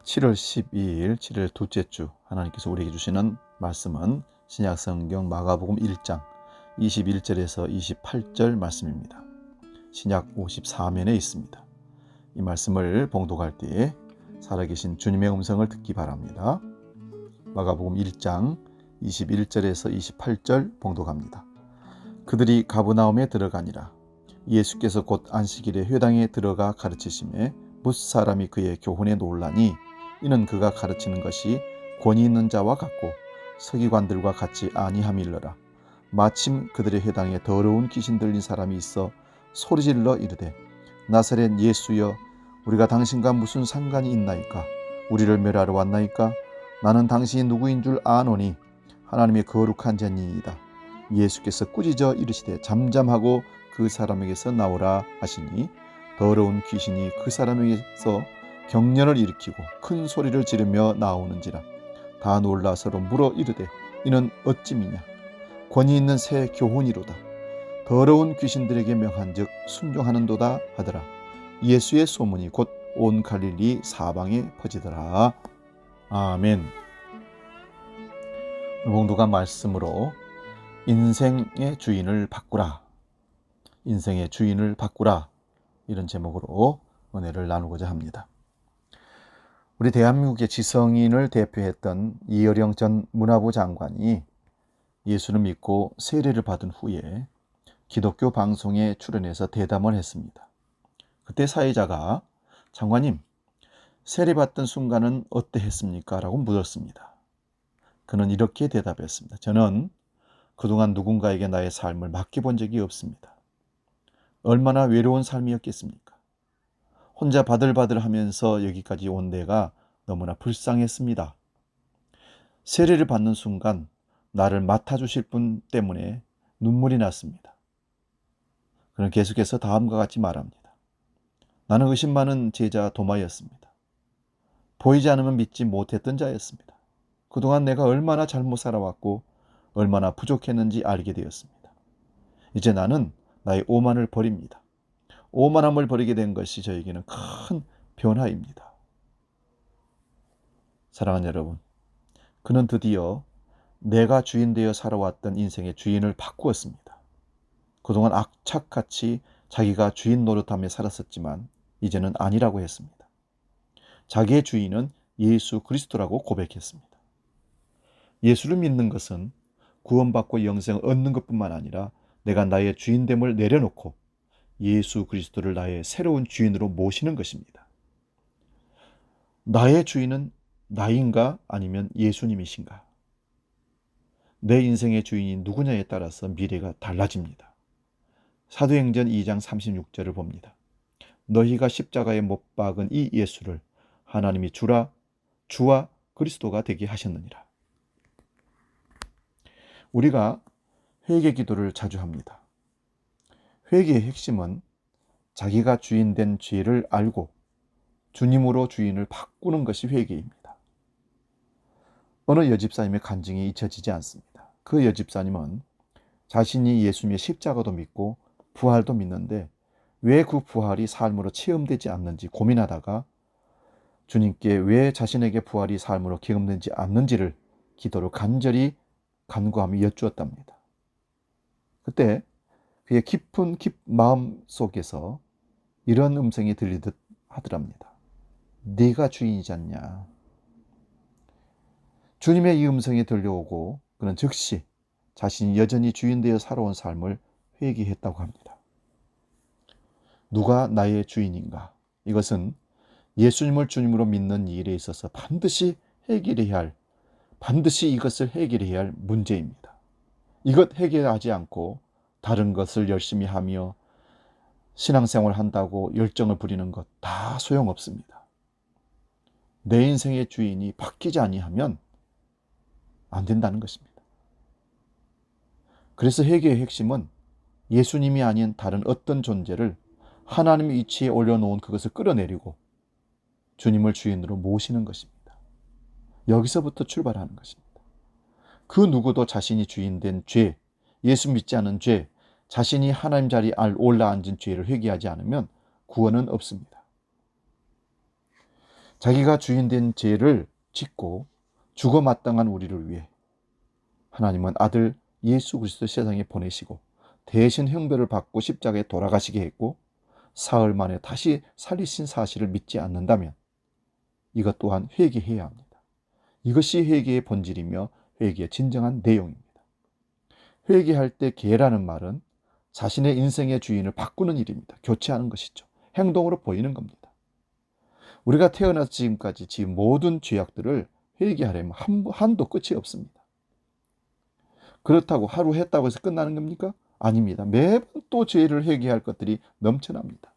7월 12일 7일 둘째 주 하나님께서 우리에게 주시는 말씀은 신약성경 마가복음 1장 21절에서 28절 말씀입니다. 신약 54면에 있습니다. 이 말씀을 봉독할 때에 살아계신 주님의 음성을 듣기 바랍니다. 마가복음 1장 21절에서 28절 봉독합니다. 그들이 가브나움에 들어가니라. 예수께서 곧 안식일에 회당에 들어가 가르치심에 뭇사람이 그의 교훈에 놀라니 이는 그가 가르치는 것이 권위 있는 자와 같고 서기관들과 같이 아니함일러라. 마침 그들의 회당에 더러운 귀신 들린 사람이 있어 소리질러 이르되 나사렛 예수여 우리가 당신과 무슨 상관이 있나이까? 우리를 멸하러 왔나이까? 나는 당신이 누구인 줄 아노니 하나님의 거룩한 자니이다. 예수께서 꾸짖어 이르시되 잠잠하고 그 사람에게서 나오라 하시니 더러운 귀신이 그 사람에게서 경련을 일으키고 큰 소리를 지르며 나오는지라. 다 놀라 서로 물어 이르되 이는 어찌미냐? 권위 있는 새 교훈이로다. 더러운 귀신들에게 명한즉 순종하는도다 하더라. 예수의 소문이 곧 온 갈릴리 사방에 퍼지더라. 아멘. 봉독한 말씀으로 인생의 주인을 바꾸라, 인생의 주인을 바꾸라, 이런 제목으로 은혜를 나누고자 합니다. 우리 대한민국의 지성인을 대표했던 이어령 전 문화부 장관이 예수를 믿고 세례를 받은 후에 기독교 방송에 출연해서 대담을 했습니다. 그때 사회자가 장관님, 세례받던 순간은 어떠했습니까? 라고 물었습니다. 그는 이렇게 대답했습니다. 저는 그동안 누군가에게 나의 삶을 맡겨본 적이 없습니다. 얼마나 외로운 삶이었겠습니까? 혼자 바들바들 하면서 여기까지 온 내가 너무나 불쌍했습니다. 세례를 받는 순간 나를 맡아주실 분 때문에 눈물이 났습니다. 그는 계속해서 다음과 같이 말합니다. 나는 의심 많은 제자 도마였습니다. 보이지 않으면 믿지 못했던 자였습니다. 그동안 내가 얼마나 잘못 살아왔고 얼마나 부족했는지 알게 되었습니다. 이제 나는 나의 오만을 버립니다. 오만함을 버리게 된 것이 저에게는 큰 변화입니다. 사랑하는 여러분, 그는 드디어 내가 주인 되어 살아왔던 인생의 주인을 바꾸었습니다. 그동안 악착같이 자기가 주인 노릇하며 살았었지만 이제는 아니라고 했습니다. 자기의 주인은 예수 그리스도라고 고백했습니다. 예수를 믿는 것은 구원받고 영생을 얻는 것뿐만 아니라 내가 나의 주인됨을 내려놓고 예수 그리스도를 나의 새로운 주인으로 모시는 것입니다. 나의 주인은 나인가 아니면 예수님이신가? 내 인생의 주인이 누구냐에 따라서 미래가 달라집니다. 사도행전 2장 36절을 봅니다. 너희가 십자가에 못 박은 이 예수를 하나님이 주와 그리스도가 되게 하셨느니라. 우리가 회개 기도를 자주 합니다. 회개의 핵심은 자기가 주인된 죄를 알고 주님으로 주인을 바꾸는 것이 회개입니다. 어느 여집사님의 간증이 잊혀지지 않습니다. 그 여집사님은 자신이 예수님의 십자가도 믿고 부활도 믿는데 왜 그 부활이 삶으로 체험되지 않는지 고민하다가 주님께 왜 자신에게 부활이 삶으로 경험되지 않는지를 기도로 간절히 간구하며 여쭈었답니다. 그때 그의 깊은 마음 속에서 이런 음성이 들리듯 하더랍니다. 네가 주인이지 않냐. 주님의 이 음성이 들려오고 그는 즉시 자신이 여전히 주인 되어 살아온 삶을 회개했다고 합니다. 누가 나의 주인인가? 이것은 예수님을 주님으로 믿는 일에 있어서 반드시 이것을 해결해야 할 문제입니다. 이것 해결하지 않고 다른 것을 열심히 하며 신앙생활을 한다고 열정을 부리는 것 다 소용없습니다. 내 인생의 주인이 바뀌지 아니하면 안 된다는 것입니다. 그래서 회개의 핵심은 예수님이 아닌 다른 어떤 존재를 하나님의 위치에 올려놓은 그것을 끌어내리고 주님을 주인으로 모시는 것입니다. 여기서부터 출발하는 것입니다. 그 누구도 자신이 주인된 죄, 예수 믿지 않은 죄, 자신이 하나님 자리에 올라앉은 죄를 회개하지 않으면 구원은 없습니다. 자기가 주인된 죄를 짓고 죽어 마땅한 우리를 위해 하나님은 아들 예수 그리스도 세상에 보내시고 대신 형벌을 받고 십자가에 돌아가시게 했고 사흘 만에 다시 살리신 사실을 믿지 않는다면 이것 또한 회개해야 합니다. 이것이 회개의 본질이며 회개의 진정한 내용입니다. 회개할 때 개라는 말은 자신의 인생의 주인을 바꾸는 일입니다. 교체하는 것이죠. 행동으로 보이는 겁니다. 우리가 태어나서 지금까지 지은 모든 죄악들을 회개하려면 한도 끝이 없습니다. 그렇다고 하루 했다고 해서 끝나는 겁니까? 아닙니다. 매번 또 죄를 회개할 것들이 넘쳐납니다.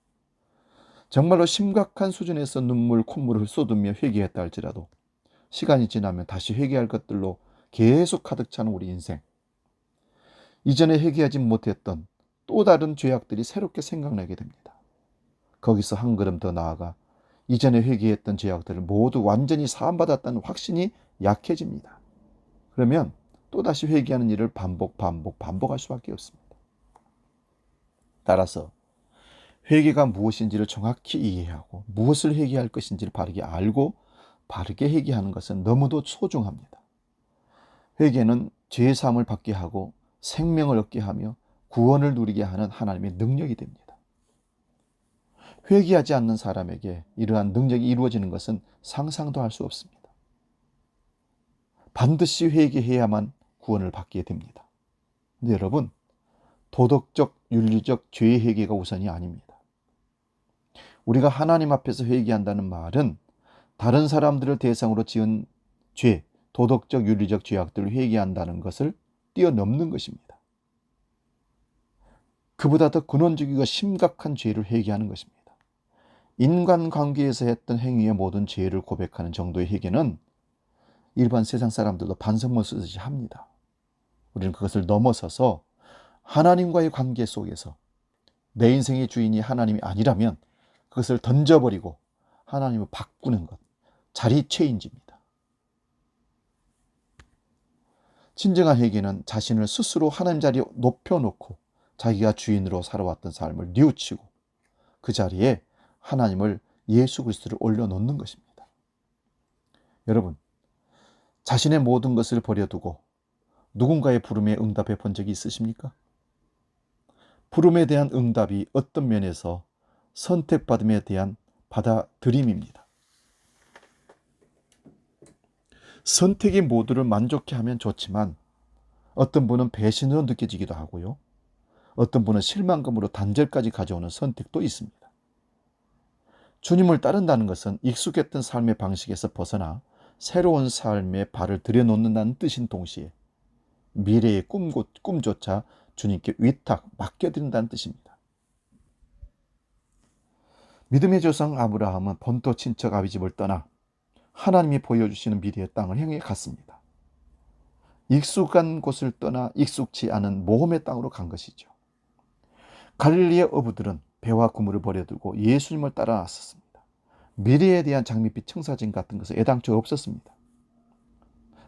정말로 심각한 수준에서 눈물, 콧물을 쏟으며 회개했다 할지라도 시간이 지나면 다시 회개할 것들로 계속 가득 차는 우리 인생. 이전에 회개하지 못했던 또 다른 죄악들이 새롭게 생각나게 됩니다. 거기서 한 걸음 더 나아가 이전에 회개했던 죄악들을 모두 완전히 사함받았다는 확신이 약해집니다. 그러면 또다시 회개하는 일을 반복할 수밖에 없습니다. 따라서 회개가 무엇인지를 정확히 이해하고 무엇을 회개할 것인지를 바르게 알고 바르게 회개하는 것은 너무도 소중합니다. 회개는 죄의 사함을 받게 하고 생명을 얻게 하며 구원을 누리게 하는 하나님의 능력이 됩니다. 회개하지 않는 사람에게 이러한 능력이 이루어지는 것은 상상도 할 수 없습니다. 반드시 회개해야만 구원을 받게 됩니다. 근데 여러분, 도덕적, 윤리적 죄의 회개가 우선이 아닙니다. 우리가 하나님 앞에서 회개한다는 말은 다른 사람들을 대상으로 지은 죄, 도덕적, 윤리적 죄악들을 회개한다는 것을 뛰어넘는 것입니다. 그보다 더 근원적이고 심각한 죄를 회개하는 것입니다. 인간관계에서 했던 행위의 모든 죄를 고백하는 정도의 회개는 일반 세상 사람들도 반성문 쓰듯이 합니다. 우리는 그것을 넘어서서 하나님과의 관계 속에서 내 인생의 주인이 하나님이 아니라면 그것을 던져버리고 하나님을 바꾸는 것, 자리 체인지입니다. 진정한 회개는 자신을 스스로 하나님 자리에 높여놓고 자기가 주인으로 살아왔던 삶을 뉘우치고 그 자리에 하나님을, 예수 그리스도를 올려놓는 것입니다. 여러분, 자신의 모든 것을 버려두고 누군가의 부름에 응답해 본 적이 있으십니까? 부름에 대한 응답이 어떤 면에서 선택받음에 대한 받아들임입니다. 선택이 모두를 만족해 하면 좋지만 어떤 분은 배신으로 느껴지기도 하고요. 어떤 분은 실망감으로 단절까지 가져오는 선택도 있습니다. 주님을 따른다는 것은 익숙했던 삶의 방식에서 벗어나 새로운 삶에 발을 들여놓는다는 뜻인 동시에 미래의 꿈조차 주님께 맡겨드린다는 뜻입니다. 믿음의 조상 아브라함은 본토 친척 아비집을 떠나 하나님이 보여주시는 미래의 땅을 향해 갔습니다. 익숙한 곳을 떠나 익숙치 않은 모험의 땅으로 간 것이죠. 갈릴리의 어부들은 배와 그물을 버려두고 예수님을 따라 나섰습니다. 미래에 대한 장밋빛 청사진 같은 것은 애당초 없었습니다.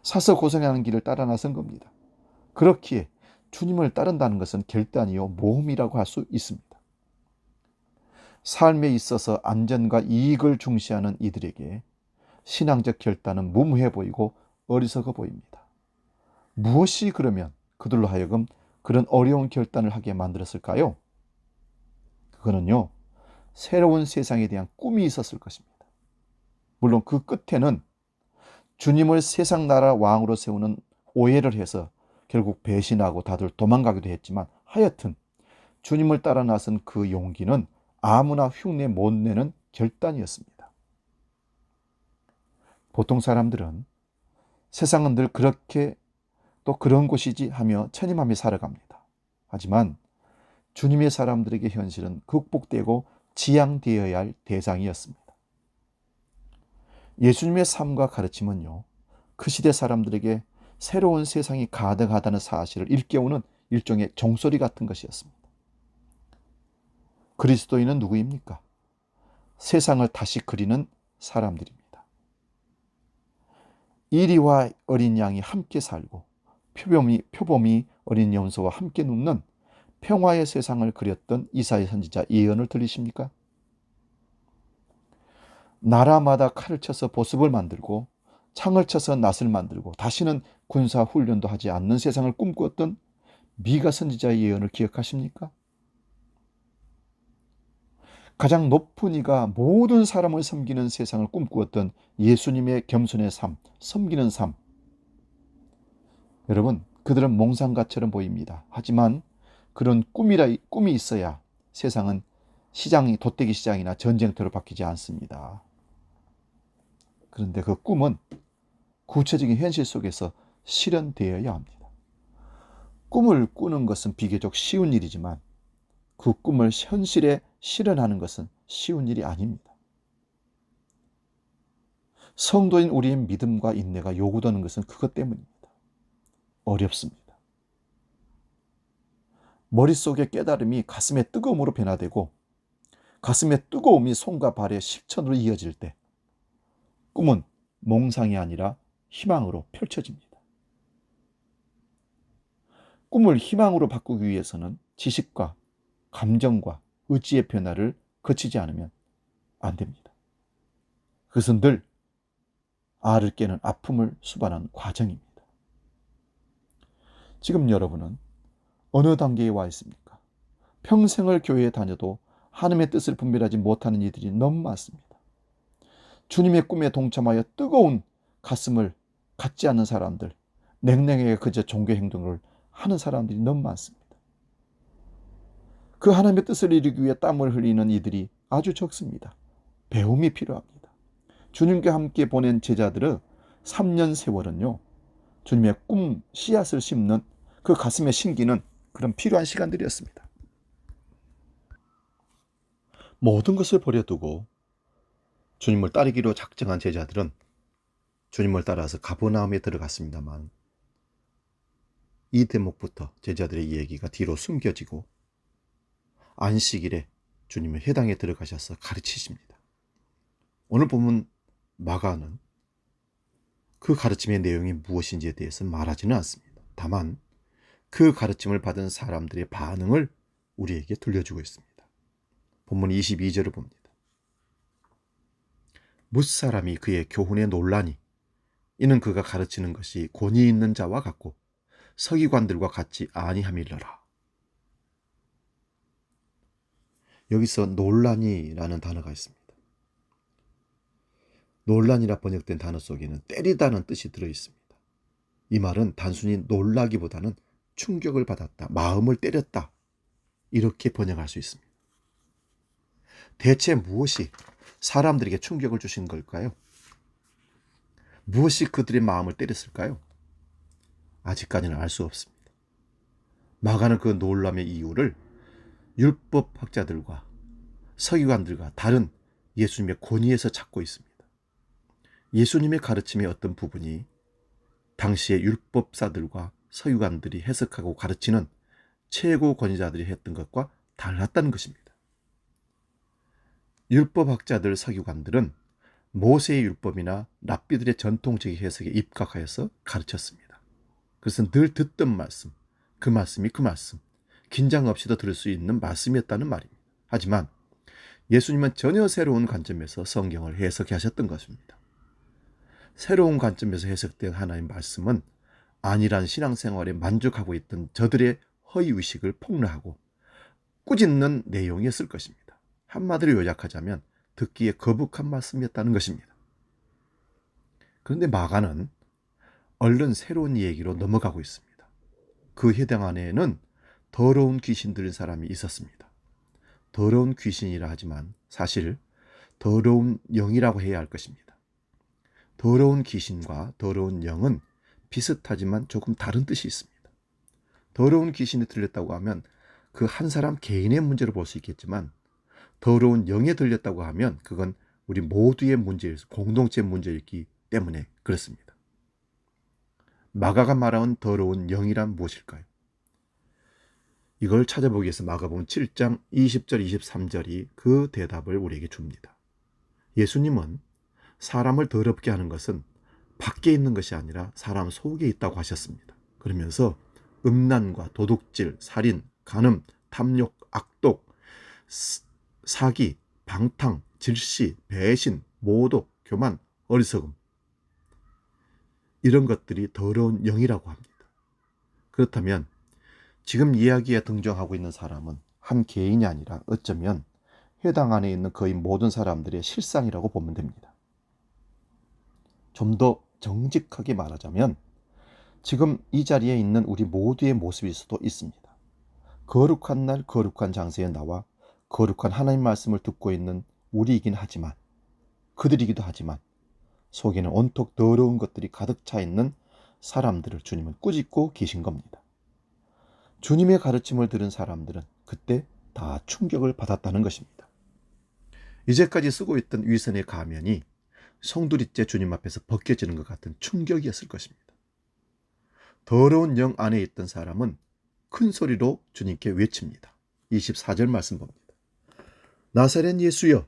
사서 고생하는 길을 따라 나선 겁니다. 그렇기에 주님을 따른다는 것은 결단이요 모험이라고 할 수 있습니다. 삶에 있어서 안전과 이익을 중시하는 이들에게 신앙적 결단은 무모해 보이고 어리석어 보입니다. 무엇이 그러면 그들로 하여금 그런 어려운 결단을 하게 만들었을까요? 그거는요, 새로운 세상에 대한 꿈이 있었을 것입니다. 물론 그 끝에는 주님을 세상 나라 왕으로 세우는 오해를 해서 결국 배신하고 다들 도망가기도 했지만 하여튼 주님을 따라 나선 그 용기는 아무나 흉내 못 내는 결단이었습니다. 보통 사람들은 세상은 늘 그렇게 또 그런 곳이지 하며 천임하며 살아갑니다. 하지만 주님의 사람들에게 현실은 극복되고 지양되어야 할 대상이었습니다. 예수님의 삶과 가르침은요, 그 시대 사람들에게 새로운 세상이 가능하다는 사실을 일깨우는 일종의 종소리 같은 것이었습니다. 그리스도인은 누구입니까? 세상을 다시 그리는 사람들입니다. 이리와 어린 양이 함께 살고 표범이 어린 염소와 함께 눕는 평화의 세상을 그렸던 이사야 선지자 예언을 들리십니까? 나라마다 칼을 쳐서 보습을 만들고 창을 쳐서 낫을 만들고 다시는 군사 훈련도 하지 않는 세상을 꿈꾸었던 미가 선지자의 예언을 기억하십니까? 가장 높은 이가 모든 사람을 섬기는 세상을 꿈꾸었던 예수님의 겸손의 삶, 섬기는 삶. 여러분, 그들은 몽상가처럼 보입니다. 하지만 그런 꿈이 있어야 세상은 도떼기 시장이나 전쟁터로 바뀌지 않습니다. 그런데 그 꿈은 구체적인 현실 속에서 실현되어야 합니다. 꿈을 꾸는 것은 비교적 쉬운 일이지만 그 꿈을 현실에 실현하는 것은 쉬운 일이 아닙니다. 성도인 우리의 믿음과 인내가 요구되는 것은 그것 때문입니다. 어렵습니다. 머릿속의 깨달음이 가슴의 뜨거움으로 변화되고 가슴의 뜨거움이 손과 발의 실천으로 이어질 때 꿈은 몽상이 아니라 희망으로 펼쳐집니다. 꿈을 희망으로 바꾸기 위해서는 지식과 감정과 의지의 변화를 거치지 않으면 안 됩니다. 그것은 늘 알을 깨는 아픔을 수반하는 과정입니다. 지금 여러분은 어느 단계에 와 있습니까? 평생을 교회에 다녀도 하나님의 뜻을 분별하지 못하는 이들이 너무 많습니다. 주님의 꿈에 동참하여 뜨거운 가슴을 갖지 않는 사람들, 냉랭하게 그저 종교 행동을 하는 사람들이 너무 많습니다. 그 하나님의 뜻을 이루기 위해 땀을 흘리는 이들이 아주 적습니다. 배움이 필요합니다. 주님과 함께 보낸 제자들의 3년 세월은요, 주님의 꿈 씨앗을 심는 그 가슴에 심기는 그런 필요한 시간들이었습니다. 모든 것을 버려두고 주님을 따르기로 작정한 제자들은 주님을 따라서 가버나움에 들어갔습니다만 이 대목부터 제자들의 얘기가 뒤로 숨겨지고 안식일에 주님의 회당에 들어가셔서 가르치십니다. 오늘 보면 마가는 그 가르침의 내용이 무엇인지에 대해서 말하지는 않습니다. 다만 그 가르침을 받은 사람들의 반응을 우리에게 들려주고 있습니다. 본문 22절을 봅니다. 뭇사람이 그의 교훈에 놀라니 이는 그가 가르치는 것이 권위 있는 자와 같고 서기관들과 같이 아니함일러라. 여기서 놀라니라는 단어가 있습니다. 놀라니라 번역된 단어 속에는 때리다는 뜻이 들어있습니다. 이 말은 단순히 놀라기보다는 충격을 받았다, 마음을 때렸다, 이렇게 번역할 수 있습니다. 대체 무엇이 사람들에게 충격을 주신 걸까요? 무엇이 그들의 마음을 때렸을까요? 아직까지는 알 수 없습니다. 마가는 그 놀람의 이유를 율법학자들과 서기관들과 다른 예수님의 권위에서 찾고 있습니다. 예수님의 가르침의 어떤 부분이 당시의 율법사들과 서기관들이 해석하고 가르치는 최고 권위자들이 했던 것과 달랐다는 것입니다. 율법학자들, 서기관들은 모세의 율법이나 랍비들의 전통적인 해석에 입각하여서 가르쳤습니다. 그것은 늘 듣던 말씀, 그 말씀이 그 말씀, 긴장 없이도 들을 수 있는 말씀이었다는 말입니다. 하지만 예수님은 전혀 새로운 관점에서 성경을 해석해 하셨던 것입니다. 새로운 관점에서 해석된 하나님의 말씀은 안일한 신앙생활에 만족하고 있던 저들의 허위의식을 폭로하고 꾸짖는 내용이었을 것입니다. 한마디로 요약하자면 듣기에 거북한 말씀이었다는 것입니다. 그런데 마가는 얼른 새로운 얘기로 넘어가고 있습니다. 그 회당 안에는 더러운 귀신 들린 사람이 있었습니다. 더러운 귀신이라 하지만 사실 더러운 영이라고 해야 할 것입니다. 더러운 귀신과 더러운 영은 비슷하지만 조금 다른 뜻이 있습니다. 더러운 귀신이 들렸다고 하면 그 한 사람 개인의 문제로 볼 수 있겠지만 더러운 영에 들렸다고 하면 그건 우리 모두의 문제일, 공동체 문제이기 때문에 그렇습니다. 마가가 말하는 더러운 영이란 무엇일까요? 이걸 찾아보기 위해서 마가복음 7장 20절 23절이 그 대답을 우리에게 줍니다. 예수님은 사람을 더럽게 하는 것은 밖에 있는 것이 아니라 사람 속에 있다고 하셨습니다. 그러면서 음란과 도둑질, 살인, 간음, 탐욕, 악독, 사기, 방탕, 질시, 배신, 모독, 교만, 어리석음, 이런 것들이 더러운 영이라고 합니다. 그렇다면 지금 이야기에 등장하고 있는 사람은 한 개인이 아니라 어쩌면 해당 안에 있는 거의 모든 사람들의 실상이라고 보면 됩니다. 좀 더 정직하게 말하자면 지금 이 자리에 있는 우리 모두의 모습일 수도 있습니다. 거룩한 날 거룩한 장소에 나와 거룩한 하나님 말씀을 듣고 있는 우리이긴 하지만, 그들이기도 하지만 속에는 온통 더러운 것들이 가득 차 있는 사람들을 주님은 꾸짖고 계신 겁니다. 주님의 가르침을 들은 사람들은 그때 다 충격을 받았다는 것입니다. 이제까지 쓰고 있던 위선의 가면이 송두리째 주님 앞에서 벗겨지는 것 같은 충격이었을 것입니다. 더러운 영 안에 있던 사람은 큰 소리로 주님께 외칩니다. 24절 말씀 봅니다. 나사렛 예수여,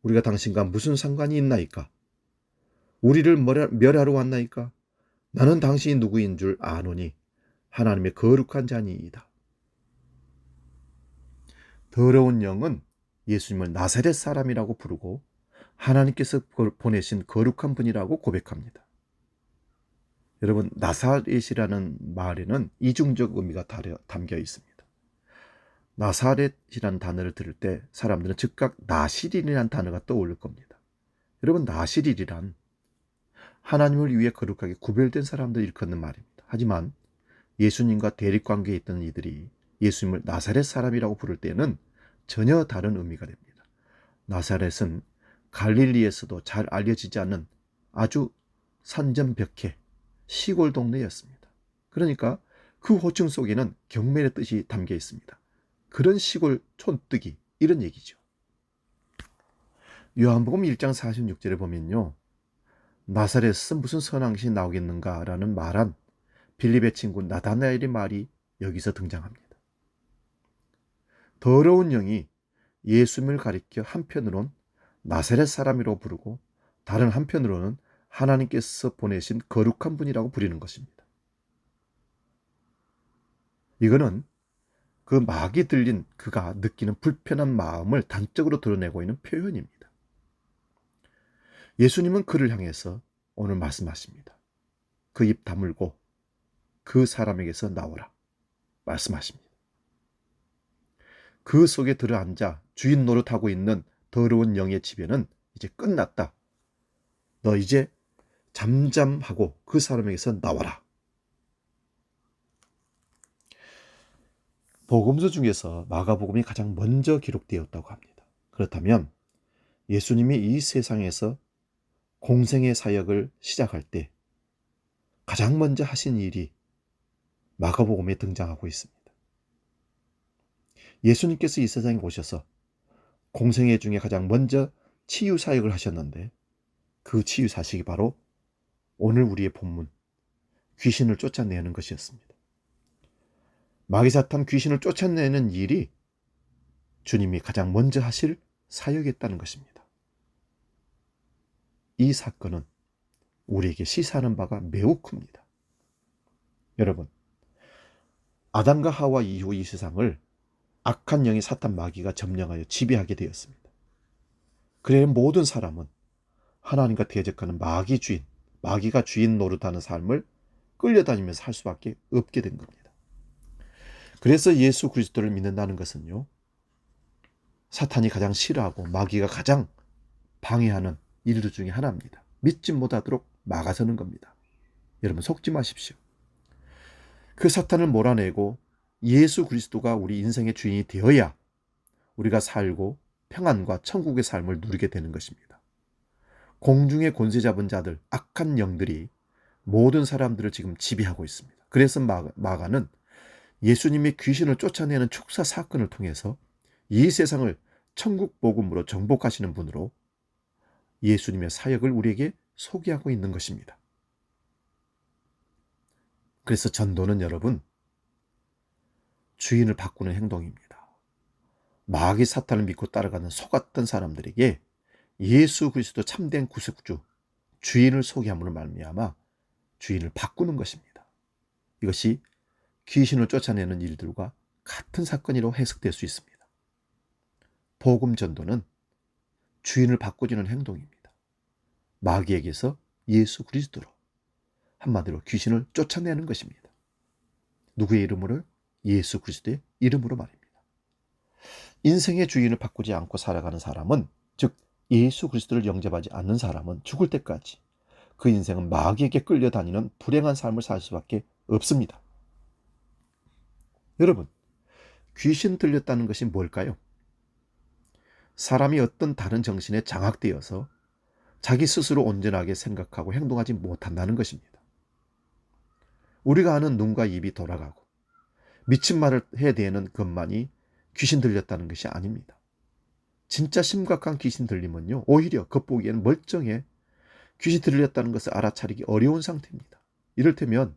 우리가 당신과 무슨 상관이 있나이까? 우리를 멸하러 왔나이까? 나는 당신이 누구인 줄 아노니 하나님의 거룩한 자니이다. 더러운 영은 예수님을 나사렛 사람이라고 부르고 하나님께서 보내신 거룩한 분이라고 고백합니다. 여러분, 나사렛이라는 말에는 이중적 의미가 담겨 있습니다. 나사렛이라는 단어를 들을 때 사람들은 즉각 나시린이라는 단어가 떠오를 겁니다. 여러분, 나시린이란 하나님을 위해 거룩하게 구별된 사람들을 일컫는 말입니다. 하지만 예수님과 대립관계에 있던 이들이 예수님을 나사렛 사람이라고 부를 때는 전혀 다른 의미가 됩니다. 나사렛은 갈릴리에서도 잘 알려지지 않는 아주 산전벽해 시골 동네였습니다. 그러니까 그 호칭 속에는 경멸의 뜻이 담겨 있습니다. 그런 시골 촌뜨기, 이런 얘기죠. 요한복음 1장 46절에 보면요, 나사렛에서 무슨 선한 것이 나오겠는가 라는 말한 빌립의 친구 나다나엘의 말이 여기서 등장합니다. 더러운 영이 예수님을 가리켜 한편으론 나사렛 사람이라고 부르고 다른 한편으로는 하나님께서 보내신 거룩한 분이라고 부르는 것입니다. 이거는 그 막이 들린 그가 느끼는 불편한 마음을 단적으로 드러내고 있는 표현입니다. 예수님은 그를 향해서 오늘 말씀하십니다. 그 입 다물고 그 사람에게서 나오라 말씀하십니다. 그 속에 들어앉아 주인 노릇하고 있는 더러운 영의 지배는 이제 끝났다. 너 이제 잠잠하고 그 사람에게서 나와라. 복음서 중에서 마가복음이 가장 먼저 기록되었다고 합니다. 그렇다면 예수님이 이 세상에서 공생의 사역을 시작할 때 가장 먼저 하신 일이 마가복음에 등장하고 있습니다. 예수님께서 이 세상에 오셔서 공생애 중에 가장 먼저 치유 사역을 하셨는데, 그 치유 사역이 바로 오늘 우리의 본문 귀신을 쫓아내는 것이었습니다. 마귀사탄 귀신을 쫓아내는 일이 주님이 가장 먼저 하실 사역이었다는 것입니다. 이 사건은 우리에게 시사하는 바가 매우 큽니다. 여러분, 아담과 하와 이후 이 세상을 악한 영의 사탄 마귀가 점령하여 지배하게 되었습니다. 그래 모든 사람은 하나님과 대적하는 마귀가 주인 노릇하는 삶을 끌려다니면서 할 수밖에 없게 된 겁니다. 그래서 예수 그리스도를 믿는다는 것은요, 사탄이 가장 싫어하고 마귀가 가장 방해하는 일들 중에 하나입니다. 믿지 못하도록 막아서는 겁니다. 여러분, 속지 마십시오. 그 사탄을 몰아내고 예수 그리스도가 우리 인생의 주인이 되어야 우리가 살고 평안과 천국의 삶을 누리게 되는 것입니다. 공중의 권세 잡은 자들, 악한 영들이 모든 사람들을 지금 지배하고 있습니다. 그래서 마가는 예수님이 귀신을 쫓아내는 축사 사건을 통해서 이 세상을 천국 복음으로 정복하시는 분으로 예수님의 사역을 우리에게 소개하고 있는 것입니다. 그래서 전도는 여러분, 주인을 바꾸는 행동입니다. 마귀 사탄을 믿고 따라가는 속았던 사람들에게 예수 그리스도 참된 구속주, 주인을 소개함으로 말미암아 주인을 바꾸는 것입니다. 이것이 귀신을 쫓아내는 일들과 같은 사건이라고 해석될 수 있습니다. 복음 전도는 주인을 바꿔주는 행동입니다. 마귀에게서 예수 그리스도로, 한마디로 귀신을 쫓아내는 것입니다. 누구의 이름으로? 예수 그리스도의 이름으로 말입니다. 인생의 주인을 바꾸지 않고 살아가는 사람은, 즉 예수 그리스도를 영접하지 않는 사람은 죽을 때까지 그 인생은 마귀에게 끌려다니는 불행한 삶을 살 수밖에 없습니다. 여러분, 귀신 들렸다는 것이 뭘까요? 사람이 어떤 다른 정신에 장악되어서 자기 스스로 온전하게 생각하고 행동하지 못한다는 것입니다. 우리가 아는 눈과 입이 돌아가고 미친 말을 해야 되는 것만이 귀신 들렸다는 것이 아닙니다. 진짜 심각한 귀신 들림은요, 오히려 겉보기에는 멀쩡해 귀신 들렸다는 것을 알아차리기 어려운 상태입니다. 이를테면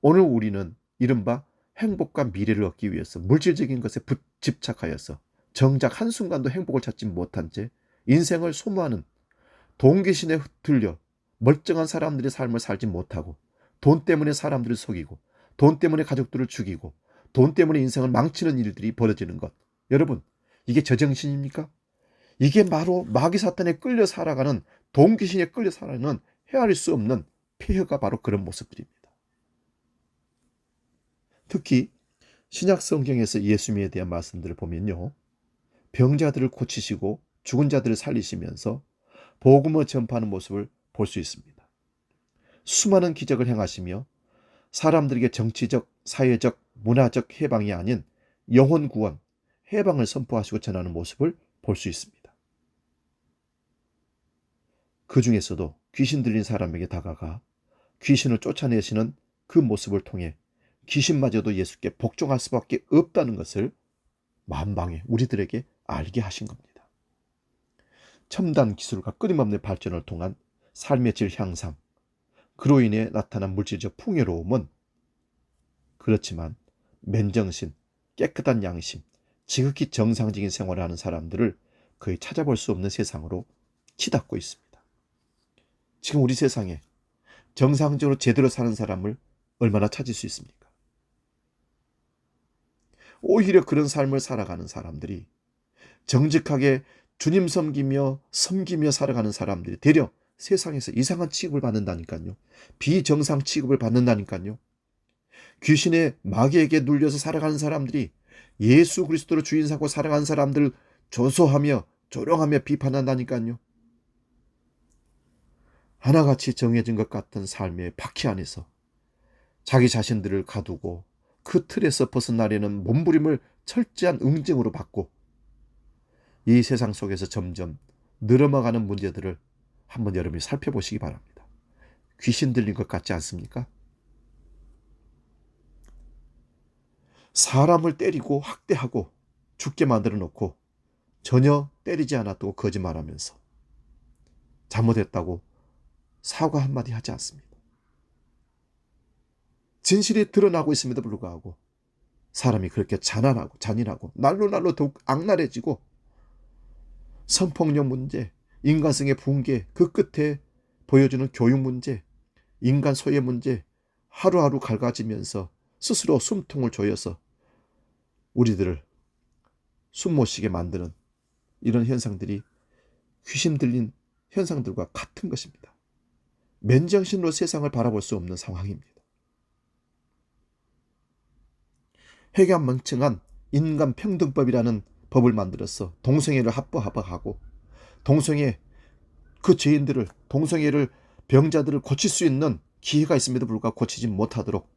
오늘 우리는 이른바 행복과 미래를 얻기 위해서 물질적인 것에 집착하여서 정작 한순간도 행복을 찾지 못한 채 인생을 소모하는 돈 귀신에 들려 멀쩡한 사람들의 삶을 살지 못하고 돈 때문에 사람들을 속이고 돈 때문에 가족들을 죽이고 돈 때문에 인생을 망치는 일들이 벌어지는 것. 여러분, 이게 제정신입니까? 이게 바로 마귀 사탄에 끌려 살아가는, 돈 귀신에 끌려 살아가는 헤아릴 수 없는 폐허가 바로 그런 모습들입니다. 특히 신약 성경에서 예수님에 대한 말씀들을 보면요, 병자들을 고치시고 죽은 자들을 살리시면서 복음을 전파하는 모습을 볼 수 있습니다. 수많은 기적을 행하시며 사람들에게 정치적, 사회적, 문화적 해방이 아닌 영혼 구원, 해방을 선포하시고 전하는 모습을 볼 수 있습니다. 그 중에서도 귀신 들린 사람에게 다가가 귀신을 쫓아내시는 그 모습을 통해 귀신마저도 예수께 복종할 수밖에 없다는 것을 만방에 우리들에게 알게 하신 겁니다. 첨단 기술과 끊임없는 발전을 통한 삶의 질 향상, 그로 인해 나타난 물질적 풍요로움은 그렇지만 맨정신, 깨끗한 양심, 지극히 정상적인 생활을 하는 사람들을 거의 찾아볼 수 없는 세상으로 치닫고 있습니다. 지금 우리 세상에 정상적으로 제대로 사는 사람을 얼마나 찾을 수 있습니까? 오히려 그런 삶을 살아가는 사람들이, 정직하게 주님 섬기며 살아가는 사람들이 되려 세상에서 이상한 취급을 받는다니까요. 비정상 취급을 받는다니까요. 귀신의 마귀에게 눌려서 살아가는 사람들이 예수 그리스도로 주인 삼고 살아가는 사람들을 조소하며 조롱하며 비판한다니까요. 하나같이 정해진 것 같은 삶의 바퀴 안에서 자기 자신들을 가두고 그 틀에서 벗어나려는 몸부림을 철저한 응징으로 받고 이 세상 속에서 점점 늘어나가는 문제들을 한번 여러분이 살펴보시기 바랍니다. 귀신 들린 것 같지 않습니까? 사람을 때리고 학대하고 죽게 만들어 놓고 전혀 때리지 않았다고 거짓말하면서 잘못했다고 사과 한마디 하지 않습니다. 진실이 드러나고 있음에도 불구하고 사람이 그렇게 잔인하고 날로 더욱 악랄해지고 성폭력 문제, 인간성의 붕괴, 그 끝에 보여주는 교육 문제, 인간 소외 문제, 하루하루 갈가지면서 스스로 숨통을 조여서 우리들을 숨 못 쉬게 만드는 이런 현상들이 귀신 들린 현상들과 같은 것입니다. 맨정신으로 세상을 바라볼 수 없는 상황입니다. 해괴망측한 인간평등법이라는 법을 만들어서 동성애를 합법화하고 동성애 그 죄인들을, 동성애를 병자들을 고칠 수 있는 기회가 있음에도 불구하고 고치지 못하도록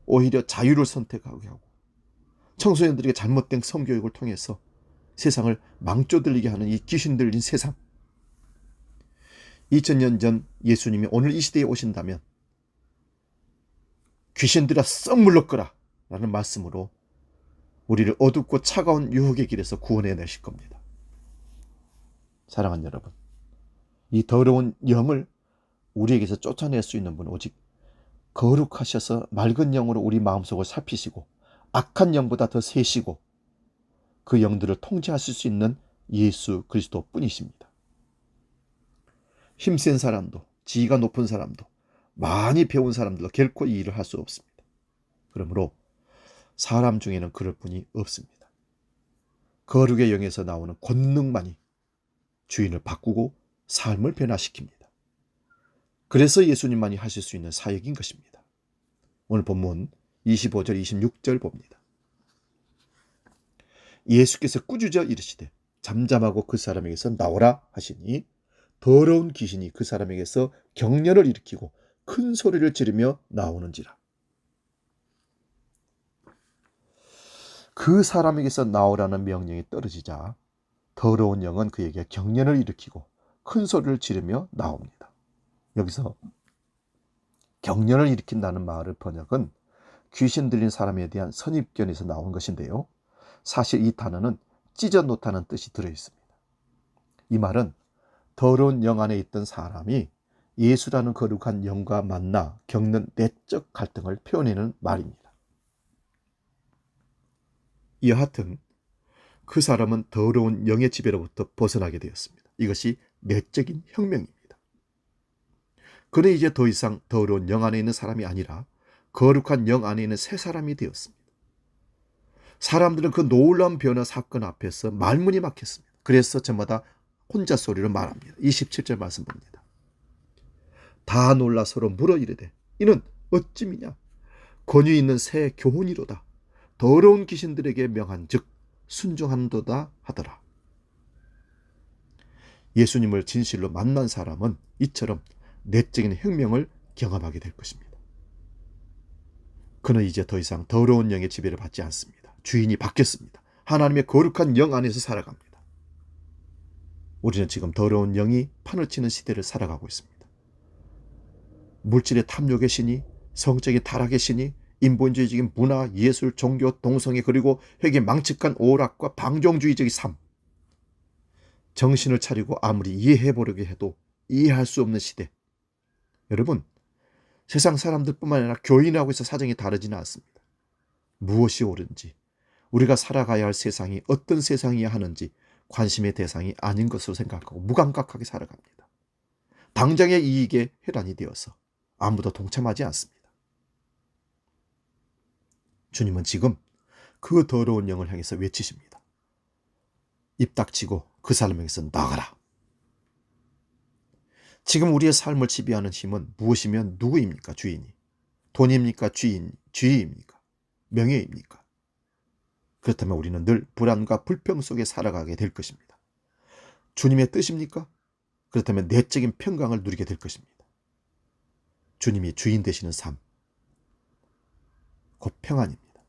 오히려 자유를 선택하게 하고 청소년들에게 잘못된 성교육을 통해서 세상을 망조들리게 하는 이 귀신 들린 세상, 2000년 전 예수님이 오늘 이 시대에 오신다면 귀신들아 썩 물러거라 라는 말씀으로 우리를 어둡고 차가운 유혹의 길에서 구원해 내실 겁니다. 사랑하는 여러분, 이 더러운 영을 우리에게서 쫓아낼 수 있는 분은 오직 거룩하셔서 맑은 영으로 우리 마음속을 살피시고 악한 영보다 더 세시고 그 영들을 통제하실 수 있는 예수 그리스도 뿐이십니다. 힘센 사람도, 지위가 높은 사람도, 많이 배운 사람들도 결코 이 일을 할 수 없습니다. 그러므로 사람 중에는 그럴 분이 없습니다. 거룩의 영에서 나오는 권능만이 주인을 바꾸고 삶을 변화시킵니다. 그래서 예수님만이 하실 수 있는 사역인 것입니다. 오늘 본문 25절 26절 봅니다. 예수께서 꾸짖어 이르시되 잠잠하고 그 사람에게서 나오라 하시니 더러운 귀신이 그 사람에게서 경련을 일으키고 큰 소리를 지르며 나오는지라. 그 사람에게서 나오라는 명령이 떨어지자 더러운 영은 그에게 경련을 일으키고 큰 소리를 지르며 나옵니다. 여기서 경련을 일으킨다는 말의 번역은 귀신 들린 사람에 대한 선입견에서 나온 것인데요. 사실 이 단어는 찢어 놓다는 뜻이 들어있습니다. 이 말은 더러운 영 안에 있던 사람이 예수라는 거룩한 영과 만나 겪는 내적 갈등을 표현하는 말입니다. 여하튼 그 사람은 더러운 영의 지배로부터 벗어나게 되었습니다. 이것이 내적인 혁명입니다. 그는 이제 더 이상 더러운 영 안에 있는 사람이 아니라 거룩한 영 안에 있는 새 사람이 되었습니다. 사람들은 그 놀라운 변화 사건 앞에서 말문이 막혔습니다. 그래서 저마다 혼자 소리로 말합니다. 27절 말씀 봅니다. 다 놀라 서로 물어 이르되 이는 어찌미냐 권위 있는 새 교훈이로다. 더러운 귀신들에게 명한즉 순종한도다 하더라. 예수님을 진실로 만난 사람은 이처럼 내적인 혁명을 경험하게 될 것입니다. 그는 이제 더 이상 더러운 영의 지배를 받지 않습니다. 주인이 바뀌었습니다. 하나님의 거룩한 영 안에서 살아갑니다. 우리는 지금 더러운 영이 판을 치는 시대를 살아가고 있습니다. 물질의 탐욕의 신이, 성적인 타락의 신이, 인본주의적인 문화, 예술, 종교, 동성애 그리고 회개 망측한 오락과 방종주의적인 삶, 정신을 차리고 아무리 이해해보려고 해도 이해할 수 없는 시대. 여러분, 세상 사람들뿐만 아니라 교인하고 있어 사정이 다르지는 않습니다. 무엇이 옳은지, 우리가 살아가야 할 세상이 어떤 세상이어야 하는지 관심의 대상이 아닌 것으로 생각하고 무감각하게 살아갑니다. 당장의 이익에 혈안이 되어서 아무도 동참하지 않습니다. 주님은 지금 그 더러운 영을 향해서 외치십니다. 입 닥치고 그 사람에게서 나가라. 지금 우리의 삶을 지배하는 힘은 무엇이면 누구입니까? 주인이. 돈입니까? 지위입니까? 명예입니까? 그렇다면 우리는 늘 불안과 불평 속에 살아가게 될 것입니다. 주님의 뜻입니까? 그렇다면 내적인 평강을 누리게 될 것입니다. 주님이 주인 되시는 삶, 곧 평안입니다.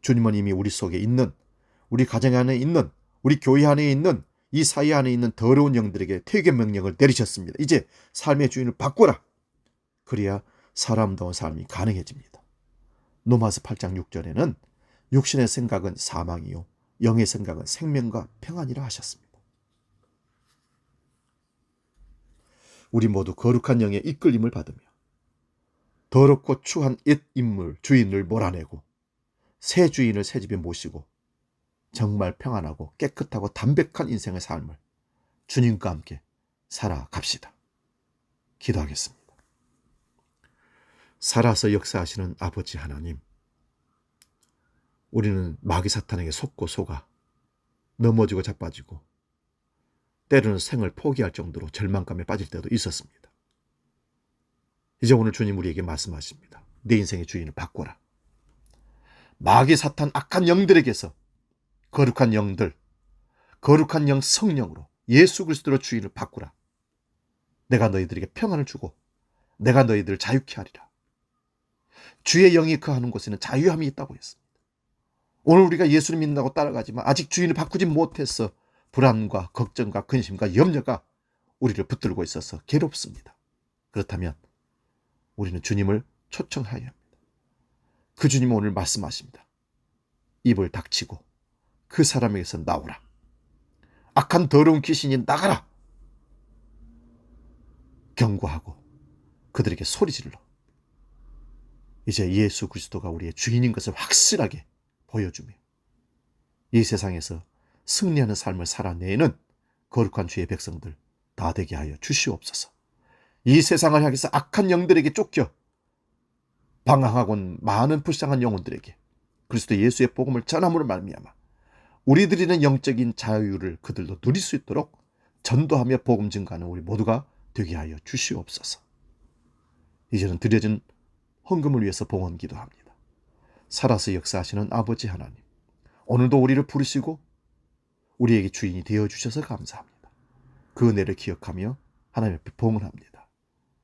주님은 이미 우리 속에 있는, 우리 가정 안에 있는, 우리 교회 안에 있는, 이 사회 안에 있는 더러운 영들에게 퇴계 명령을 내리셨습니다. 이제 삶의 주인을 바꾸라. 그래야 사람다운 삶이 가능해집니다. 로마서 8장 6절에는 육신의 생각은 사망이요 영의 생각은 생명과 평안이라 하셨습니다. 우리 모두 거룩한 영의 이끌림을 받으며 더럽고 추한 옛 인물, 주인을 몰아내고 새 주인을 새 집에 모시고 정말 평안하고 깨끗하고 담백한 인생의 삶을 주님과 함께 살아갑시다. 기도하겠습니다. 살아서 역사하시는 아버지 하나님, 우리는 마귀 사탄에게 속고 속아 넘어지고 자빠지고 때로는 생을 포기할 정도로 절망감에 빠질 때도 있었습니다. 이제 오늘 주님 우리에게 말씀하십니다. 내 인생의 주인을 바꿔라. 마귀 사탄 악한 영들에게서 거룩한 영들, 거룩한 영 성령으로 예수 그리스도로 주인을 바꾸라. 내가 너희들에게 평안을 주고 내가 너희들을 자유케 하리라. 주의 영이 거하는 곳에는 자유함이 있다고 했습니다. 오늘 우리가 예수를 믿는다고 따라가지만 아직 주인을 바꾸지 못해서 불안과 걱정과 근심과 염려가 우리를 붙들고 있어서 괴롭습니다. 그렇다면 우리는 주님을 초청하여야 합니다. 그 주님은 오늘 말씀하십니다. 입을 닥치고 그 사람에게서 나오라. 악한 더러운 귀신이 나가라. 경고하고 그들에게 소리 질러. 이제 예수 그리스도가 우리의 주인인 것을 확실하게 보여주며 이 세상에서 승리하는 삶을 살아내는 거룩한 주의 백성들 다 되게 하여 주시옵소서. 이 세상을 향해서 악한 영들에게 쫓겨 방황하곤 많은 불쌍한 영혼들에게 그리스도 예수의 복음을 전함으로 말미암아 우리들이는 영적인 자유를 그들도 누릴 수 있도록 전도하며 복음 증거하는 우리 모두가 되게 하여 주시옵소서. 이제는 드려진 헌금을 위해서 봉헌 기도합니다. 살아서 역사하시는 아버지 하나님, 오늘도 우리를 부르시고 우리에게 주인이 되어주셔서 감사합니다. 그 은혜를 기억하며 하나님 앞에 봉헌합니다.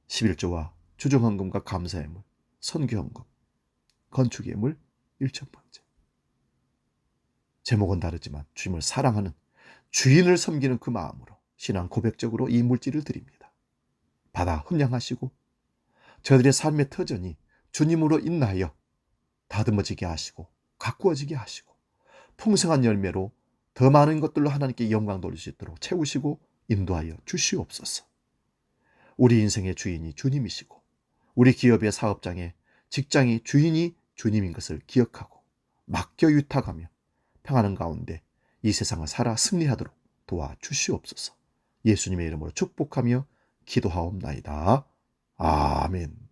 11조와 주정헌금과 감사예물, 선교헌금, 건축예물 1,000번째. 제목은 다르지만 주님을 사랑하는, 주인을 섬기는 그 마음으로 신앙 고백적으로 이 물질을 드립니다. 받아 흠량하시고 저들의 삶의 터전이 주님으로 인하여 다듬어지게 하시고 가꾸어지게 하시고 풍성한 열매로 더 많은 것들로 하나님께 영광 돌릴 수 있도록 채우시고 인도하여 주시옵소서. 우리 인생의 주인이 주님이시고 우리 기업의 사업장의 직장의 주인이 주님인 것을 기억하고 맡겨 위탁하며 평안한 가운데 이 세상을 살아 승리하도록 도와주시옵소서. 예수님의 이름으로 축복하며 기도하옵나이다. 아멘.